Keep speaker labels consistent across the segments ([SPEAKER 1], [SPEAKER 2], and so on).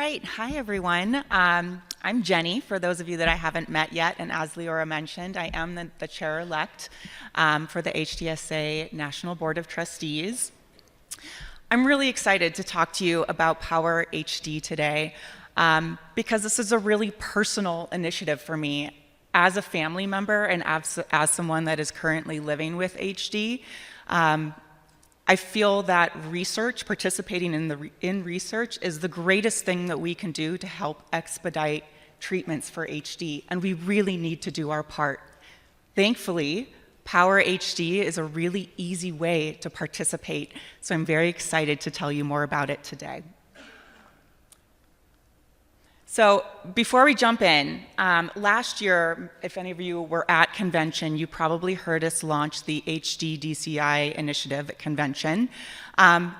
[SPEAKER 1] right, hi everyone. I'm Jenny, for those of you that I haven't met yet, and as Leora mentioned, I am the chair-elect for the HDSA National Board of Trustees. I'm really excited to talk to you about Power HD today because this is a really personal initiative for me as a family member and as someone that is currently living with HD. I feel that research, participating in research, is the greatest thing that we can do to help expedite treatments for HD, and we really need to do our part. Thankfully, Power HD is a really easy way to participate, so I'm very excited to tell you more about it today. So before we jump in, last year, if any of you were at convention, you probably heard us launch the HD DCI initiative at convention. Power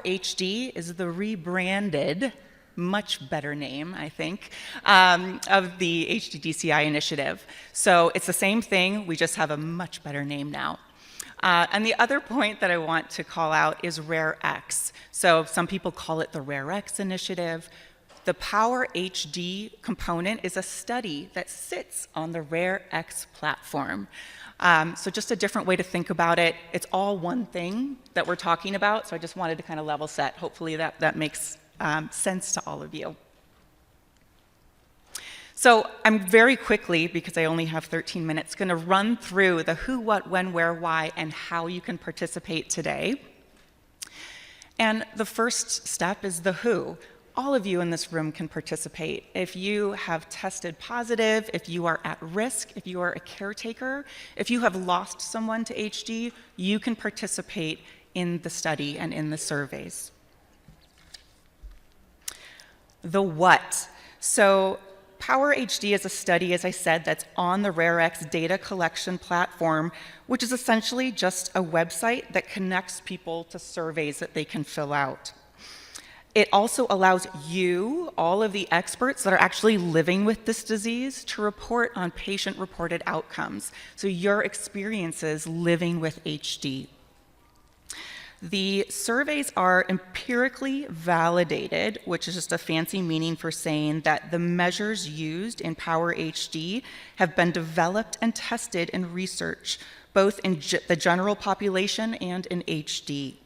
[SPEAKER 1] HD is the rebranded, much better name, I think, of the HD DCI initiative. So it's the same thing, we just have a much better name now. And the other point that I want to call out is RareX. So some people call it the RareX initiative. The Power HD component is a study that sits on the RareX platform. So just a different way to think about it. It's all one thing that we're talking about, so I just wanted to kind of level set. Hopefully that makes sense to all of you. So I'm very quickly, because I only have 13 minutes, going to run through the who, what, when, where, why, and how you can participate today. And the first step is the who. All of you in this room can participate. If you have tested positive, if you are at risk, if you are a caretaker, if you have lost someone to HD, you can participate in the study and in the surveys. The what. So Power HD is a study, as I said, that's on the RareX data collection platform, which is essentially just a website that connects people to surveys that they can fill out. It also allows you, all of the experts that are actually living with this disease, to report on patient-reported outcomes, so your experiences living with HD. The surveys are empirically validated, which is just a fancy meaning for saying that the measures used in Power HD have been developed and tested in research, both in the general population and in HD.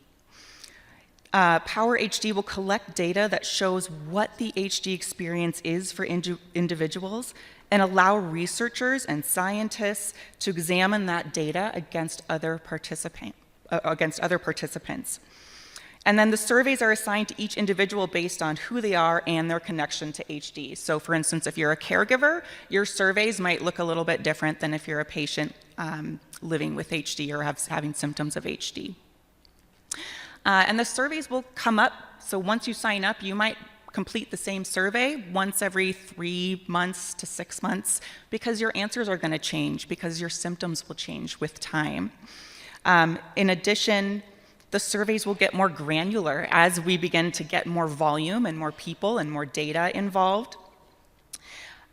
[SPEAKER 1] Power HD will collect data that shows what the HD experience is for individuals and allow researchers and scientists to examine that data against other participants. And then the surveys are assigned to each individual based on who they are and their connection to HD. So for instance, if you're a caregiver, your surveys might look a little bit different than if you're a patient living with HD or having symptoms of HD. And the surveys will come up, so once you sign up, you might complete the same survey once every 3 months to 6 months, because your answers are going to change, because your symptoms will change with time. In addition, the surveys will get more granular as we begin to get more volume and more people and more data involved.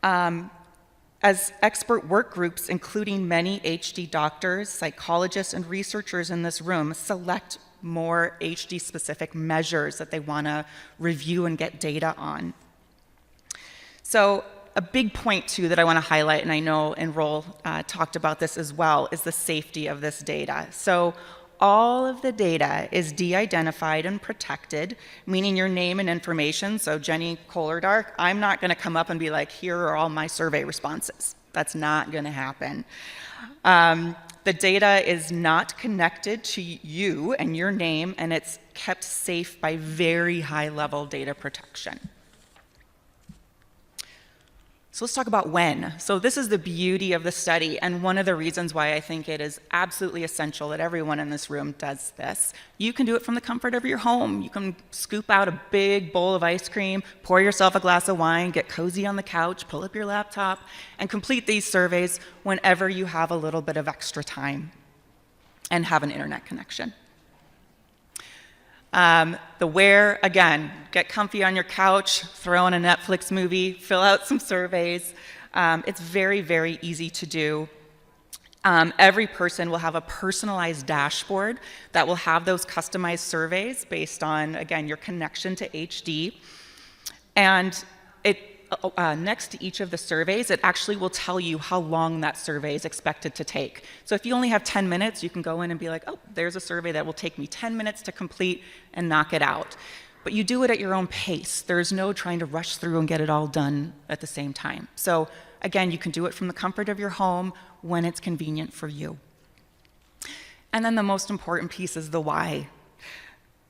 [SPEAKER 1] As expert work groups, including many HD doctors, psychologists, and researchers in this room, select more HD-specific measures that they want to review and get data on. So a big point, too, that I want to highlight, and I know Enroll talked about this as well, is the safety of this data. So all of the data is de-identified and protected, meaning your name and information. So Jenny Kohler-Dark, I'm not going to come up and be like, here are all my survey responses. That's not going to happen. The data is not connected to you and your name, and it's kept safe by very high-level data protection. So let's talk about when. So this is the beauty of the study, and one of the reasons why I think it is absolutely essential that everyone in this room does this. You can do it from the comfort of your home. You can scoop out a big bowl of ice cream, pour yourself a glass of wine, get cozy on the couch, pull up your laptop, and complete these surveys whenever you have a little bit of extra time and have an internet connection. The where, again, get comfy on your couch, throw on a Netflix movie, fill out some surveys. It's very, very easy to do. Every person will have a personalized dashboard that will have those customized surveys based on, again, your connection to HD. And next to each of the surveys, it actually will tell you how long that survey is expected to take. So if you only have 10 minutes, you can go in and be like, oh, there's a survey that will take me 10 minutes to complete and knock it out. But you do it at your own pace. There's no trying to rush through and get it all done at the same time. So again, you can do it from the comfort of your home when it's convenient for you. And then the most important piece is the why.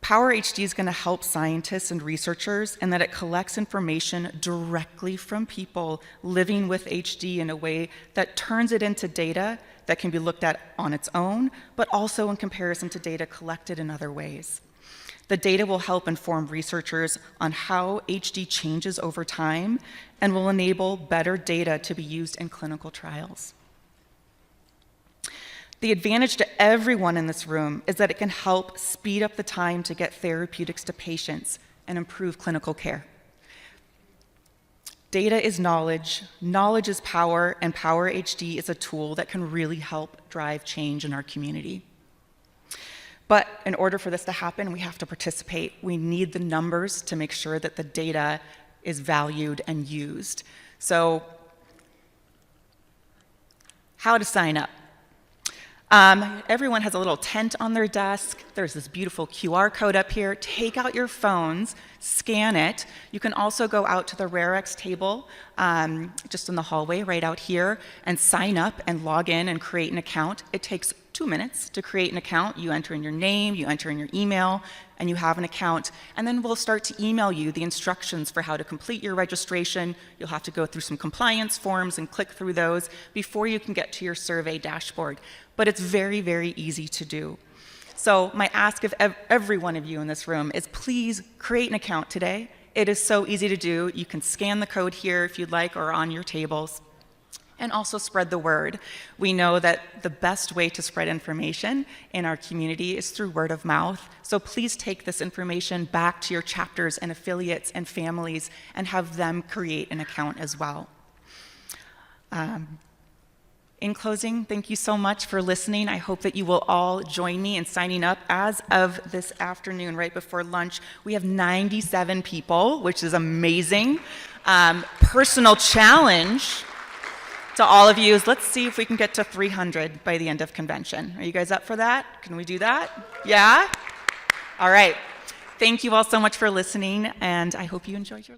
[SPEAKER 1] Power HD is going to help scientists and researchers in that it collects information directly from people living with HD in a way that turns it into data that can be looked at on its own, but also in comparison to data collected in other ways. The data will help inform researchers on how HD changes over time and will enable better data to be used in clinical trials. The advantage to everyone in this room is that it can help speed up the time to get therapeutics to patients and improve clinical care. Data is knowledge, knowledge is power, and Power HD is a tool that can really help drive change in our community. But in order for this to happen, we have to participate. We need the numbers to make sure that the data is valued and used. So, how to sign up? Everyone has a little tent on their desk. There's this beautiful QR code up here. Take out your phones, scan it. You can also go out to the RareX table just in the hallway right out here and sign up and log in and create an account. It takes 2 minutes to create an account. You enter in your name, you enter in your email, and you have an account. And then we'll start to email you the instructions for how to complete your registration. You'll have to go through some compliance forms and click through those before you can get to your survey dashboard. But it's very, very easy to do. So my ask of every one of you in this room is please create an account today. It is so easy to do. You can scan the code here if you'd like or on your tables. And also spread the word. We know that the best way to spread information in our community is through word of mouth. So please take this information back to your chapters and affiliates and families and have them create an account as well. In closing, thank you so much for listening. I hope that you will all join me in signing up. As of this afternoon, right before lunch, we have 97 people, which is amazing. Personal challenge to all of you is let's see if we can get to 300 by the end of convention. Are you guys up for that? Can we do that? Yeah? All right. Thank you all so much for listening, and I hope you enjoyed your